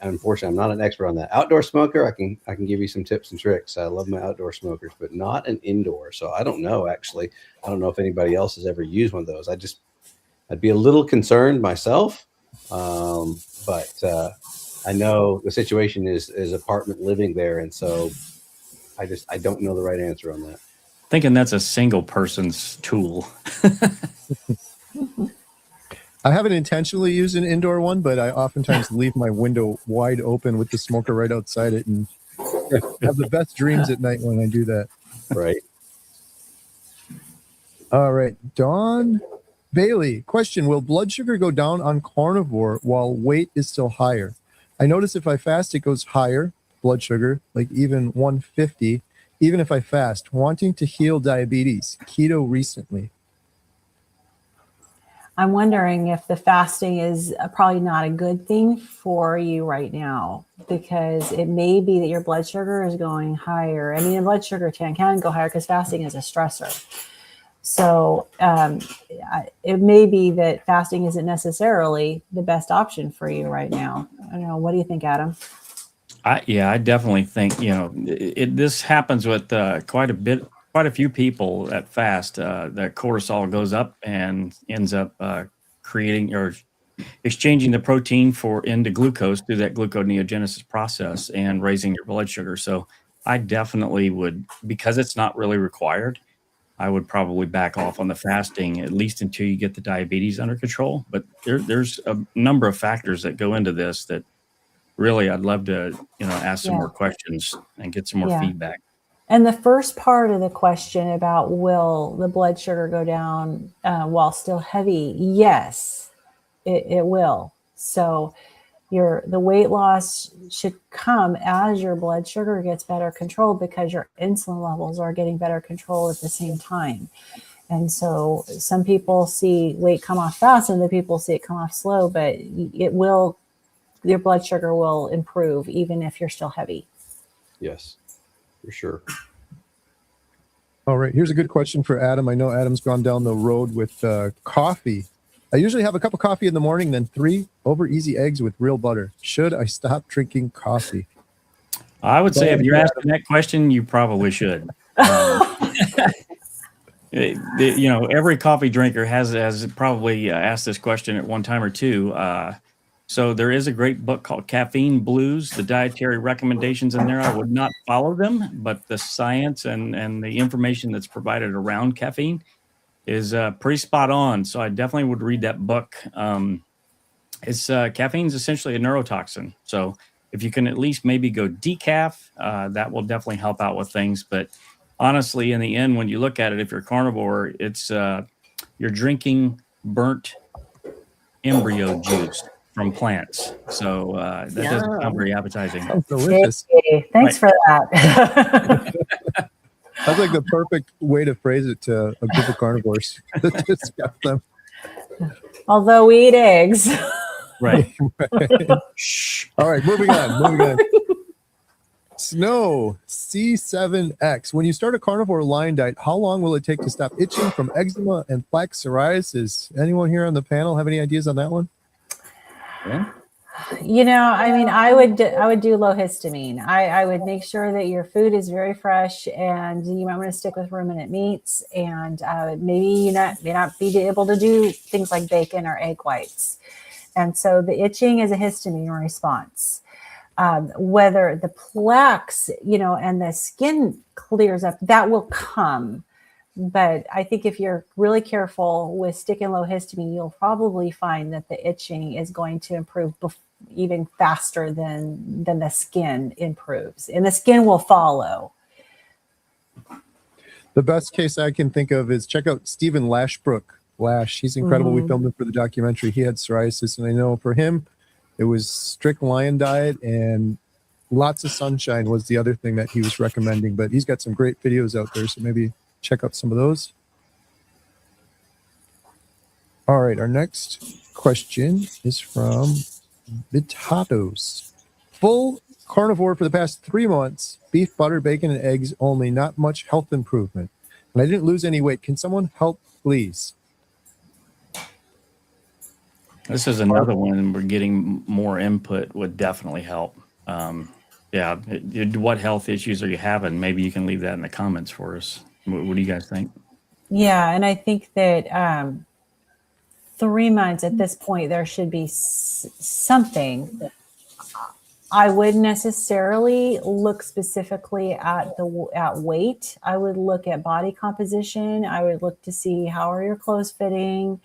unfortunately, I'm not an expert on that. Outdoor smoker, I can give you some tips and tricks. I love my outdoor smokers, but not an indoor. So I don't know, actually. I don't know if anybody else has ever used one of those. I'd be a little concerned myself, but I know the situation is apartment living there, and so I don't know the right answer on that. Thinking that's a single person's tool. I haven't intentionally used an indoor one, but I oftentimes leave my window wide open with the smoker right outside it, and have the best dreams at night when I do that. Right. All right, Dawn Bailey, question: will blood sugar go down on carnivore while weight is still higher? I notice if I fast, it goes higher, blood sugar, like even 150, even if I fast. Wanting to heal diabetes, keto recently. I'm wondering if the fasting is probably not a good thing for you right now, because it may be that your blood sugar is going higher. I mean, your blood sugar can go higher because fasting is a stressor. So it may be that fasting isn't necessarily the best option for you right now. I don't know. What do you think, Adam? I definitely think, this happens with quite a few people that fast. That cortisol goes up and ends up creating or exchanging the protein into glucose through that gluconeogenesis process and raising your blood sugar. So I definitely would, because it's not really required, I would probably back off on the fasting, at least until you get the diabetes under control. But there's a number of factors that go into this that really I'd love to, ask some more questions and get some more feedback. And the first part of the question about will the blood sugar go down while still heavy? Yes, it will. So the weight loss should come as your blood sugar gets better controlled, because your insulin levels are getting better control at the same time. And so some people see weight come off fast and other people see it come off slow, but your blood sugar will improve even if you're still heavy. Yes, for sure. All right, here's a good question for Adam. I know Adam's gone down the road with coffee. I usually have a cup of coffee in the morning, then 3 over easy eggs with real butter. Should I stop drinking coffee? I would say if you're asking that question, you probably should. Every coffee drinker has probably asked this question at one time or two. So there is a great book called Caffeine Blues. The dietary recommendations in there, I would not follow them, but the science and the information that's provided around caffeine is pretty spot on. So I definitely would read that book. Caffeine is essentially a neurotoxin. So if you can at least maybe go decaf, that will definitely help out with things. But honestly, in the end, when you look at it, if you're carnivore, it's you're drinking burnt embryo juice from plants. So that doesn't sound Yum. very appetizing. Sounds delicious. Hey, thanks for that. That's like the perfect way to phrase it to a group of carnivores. To discuss them. Although we eat eggs. Right. Shh. All right, moving on. Snow C7X. When you start a carnivore lion diet, how long will it take to stop itching from eczema and plaque psoriasis? Anyone here on the panel have any ideas on that one? Yeah. I mean, I would do low histamine. I would make sure that your food is very fresh, and you might want to stick with ruminant meats, and maybe you may not be able to do things like bacon or egg whites. And so the itching is a histamine response. Whether the plaques, and the skin clears up, that will come. But I think if you're really careful with sticking low histamine, you'll probably find that the itching is going to improve even faster than the skin improves, and the skin will follow. The best case I can think of is check out Stephen Lashbrook. Lash, he's incredible. We filmed him for the documentary. He had psoriasis, and I know for him, it was strict lion diet and lots of sunshine was the other thing that he was recommending. But he's got some great videos out there, so maybe check out some of those. All right, our next question is from Vitatos. Full carnivore for the past 3 months, beef, butter, bacon, and eggs only, not much health improvement. And I didn't lose any weight. Can someone help, please? This is another one where getting more input would definitely help. What health issues are you having? Maybe you can leave that in the comments for us. What do you guys think? Yeah, and I think that 3 months at this point, there should be something. I wouldn't necessarily look specifically at weight. I would look at body composition. I would look to see how are your clothes fitting.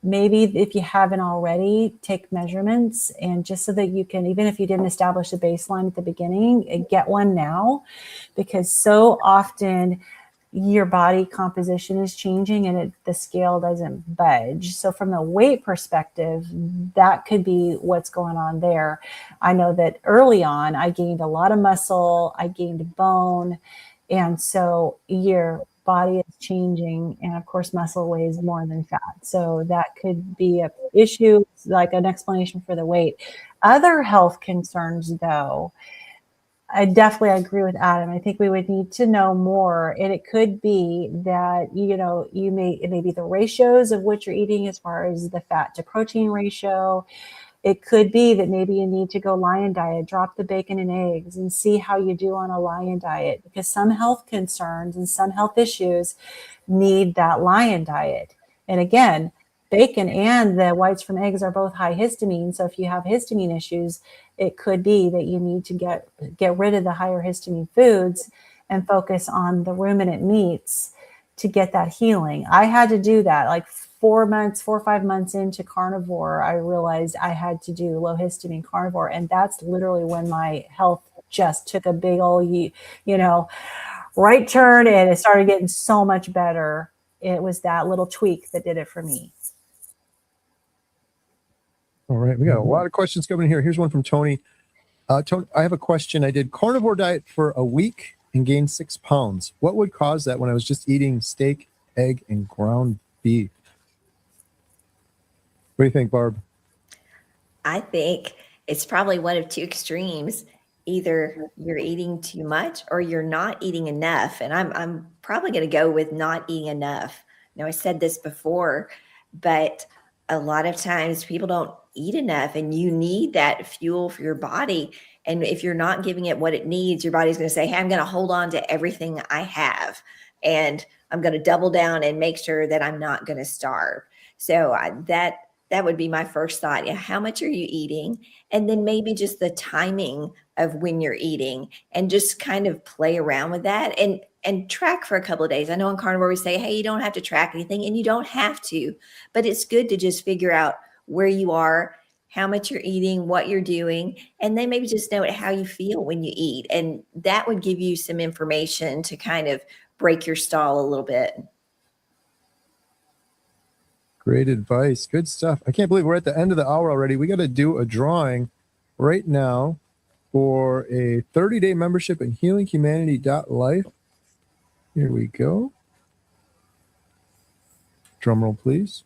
Maybe if you haven't already, take measurements, and just so that you can, even if you didn't establish a baseline at the beginning, get one now, because so often your body composition is changing and the scale doesn't budge. So from the weight perspective, that could be what's going on there. I know that early on, I gained a lot of muscle, I gained bone, and so your body is changing, and of course muscle weighs more than fat, so that could be an issue, like an explanation for the weight. Other health concerns, though, I definitely agree with Adam. I think we would need to know more, and it could be that it may be the ratios of what you're eating as far as the fat to protein ratio. It could be that maybe you need to go lion diet, drop the bacon and eggs, and see how you do on a lion diet, because some health concerns and some health issues need that lion diet. And again, bacon and the whites from eggs are both high histamine. So if you have histamine issues, it could be that you need to get rid of the higher histamine foods and focus on the ruminant meats to get that healing. I had to do that. Like 4 or 5 months into carnivore, I realized I had to do low histamine carnivore. And that's literally when my health just took a big old, right turn, and it started getting so much better. It was that little tweak that did it for me. All right, we got a lot of questions coming in here. Here's one from Tony. Tony, I have a question. I did carnivore diet for a week and gained 6 pounds. What would cause that when I was just eating steak, egg, and ground beef? What do you think, Barb? I think it's probably one of two extremes. Either you're eating too much or you're not eating enough. And I'm probably going to go with not eating enough. Now, I said this before, but a lot of times people don't eat enough, and you need that fuel for your body. And if you're not giving it what it needs, your body's going to say, hey, I'm going to hold on to everything I have, and I'm going to double down and make sure that I'm not going to starve. So that would be my first thought. Yeah, how much are you eating? And then maybe just the timing of when you're eating, and just kind of play around with that and track for a couple of days. I know in carnivore we say, hey, you don't have to track anything, and you don't have to, but it's good to just figure out where you are how much you're eating, what you're doing, and then maybe just note how you feel when you eat. And that would give you some information to kind of break your stall a little bit. Great advice. Good stuff. I can't believe we're at the end of the hour already. We got to do a drawing right now for a 30-day membership at healinghumanity.life. Here we go. Drum roll, please.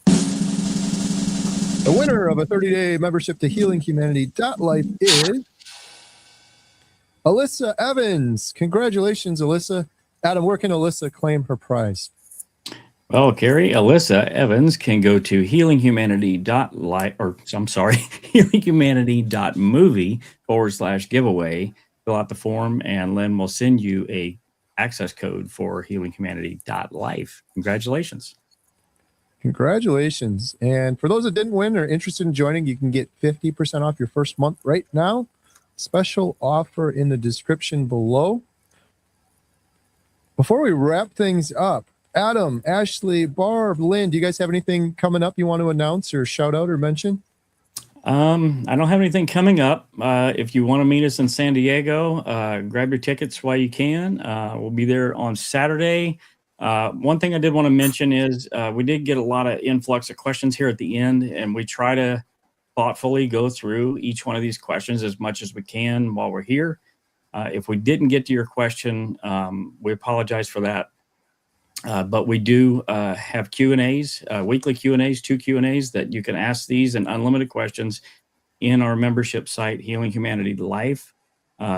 The winner of a 30-day membership to healinghumanity.life is Alyssa Evans. Congratulations, Alyssa. Adam, where can Alyssa claim her prize? Well, Carrie, Alyssa Evans can go to healinghumanity.movie/giveaway, fill out the form, and Lynn will send you a access code for healinghumanity.life. Congratulations. Congratulations. And for those that didn't win or are interested in joining, you can get 50% off your first month right now. Special offer in the description below. Before we wrap things up, Adam, Ashley, Barb, Lynn, do you guys have anything coming up you want to announce or shout out or mention? I don't have anything coming up. If you want to meet us in San Diego, grab your tickets while you can. We'll be there on Saturday. One thing I did want to mention is we did get a lot of influx of questions here at the end, and we try to thoughtfully go through each one of these questions as much as we can while we're here. If we didn't get to your question, we apologize for that. But we do have Q&As, weekly Q&As, 2 Q&As that you can ask these and unlimited questions in our membership site, Healing Humanity Life.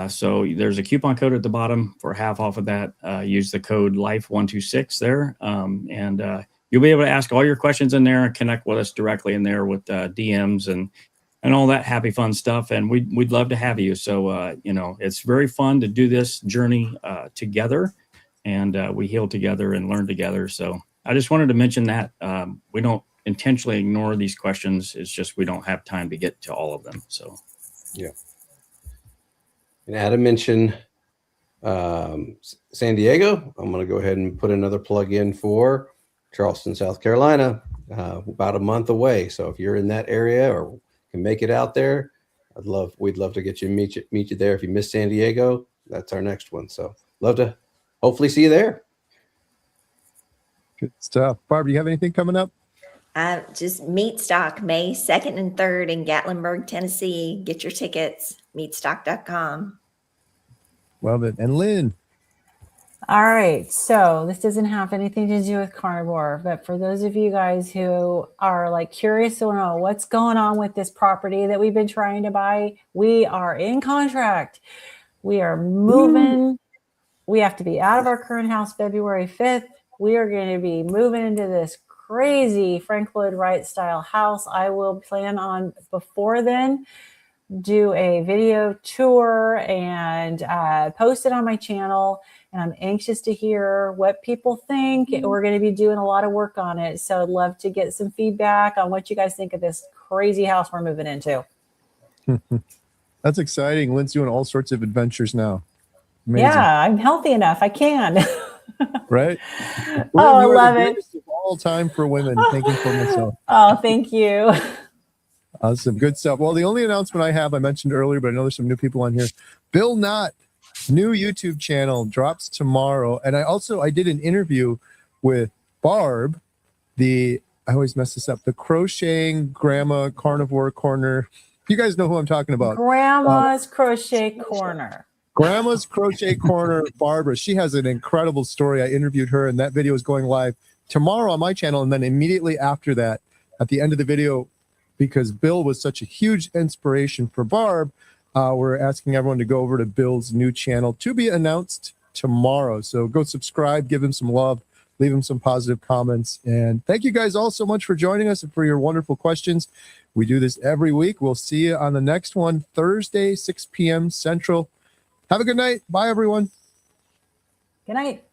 So there's a coupon code at the bottom for half off of that. Use the code LIFE126 there. And you'll be able to ask all your questions in there and connect with us directly in there with DMs and all that happy fun stuff. And we'd love to have you. So, it's very fun to do this journey together. And we heal together and learn together. So I just wanted to mention that we don't intentionally ignore these questions. It's just we don't have time to get to all of them. So, yeah. And Adam mentioned San Diego. I'm going to go ahead and put another plug in for Charleston, South Carolina, about a month away. So if you're in that area or can make it out there, we'd love to get you meet you there. If you miss San Diego, that's our next one. So love to hopefully see you there. Good stuff. Barb, do you have anything coming up? Just Meat Stock, May 2nd and 3rd in Gatlinburg, Tennessee. Get your tickets, meatstock.com. Love it. And Lynn? All right. So this doesn't have anything to do with Carnivore, but for those of you guys who are like curious to know what's going on with this property that we've been trying to buy, we are in contract. We are moving. We have to be out of our current house February 5th. We are going to be moving into this crazy Frank Lloyd Wright style house. I will plan on before then do a video tour and post it on my channel. And I'm anxious to hear what people think. We're going to be doing a lot of work on it. So I'd love to get some feedback on what you guys think of this crazy house we're moving into. That's exciting. Lynn's doing all sorts of adventures now. Amazing. Yeah, I'm healthy enough. I can. Right? Oh, I love it. Of all time for women. Thank you for myself. Oh, thank you. Awesome. Good stuff. Well, the only announcement I have, I mentioned earlier, but I know there's some new people on here. Bill Knott, new YouTube channel drops tomorrow. And I did an interview with Barb, I always mess this up, the Crocheting Grandma Carnivore Corner. You guys know who I'm talking about. Grandma's Crochet Corner. Grandma's Crochet Corner, Barbara. She has an incredible story. I interviewed her, and that video is going live tomorrow on my channel. And then immediately after that, at the end of the video, because Bill was such a huge inspiration for Barb, we're asking everyone to go over to Bill's new channel to be announced tomorrow. So go subscribe, give him some love, leave him some positive comments. And thank you guys all so much for joining us and for your wonderful questions. We do this every week. We'll see you on the next one, Thursday, 6 p.m. Central. Have a good night. Bye, everyone. Good night.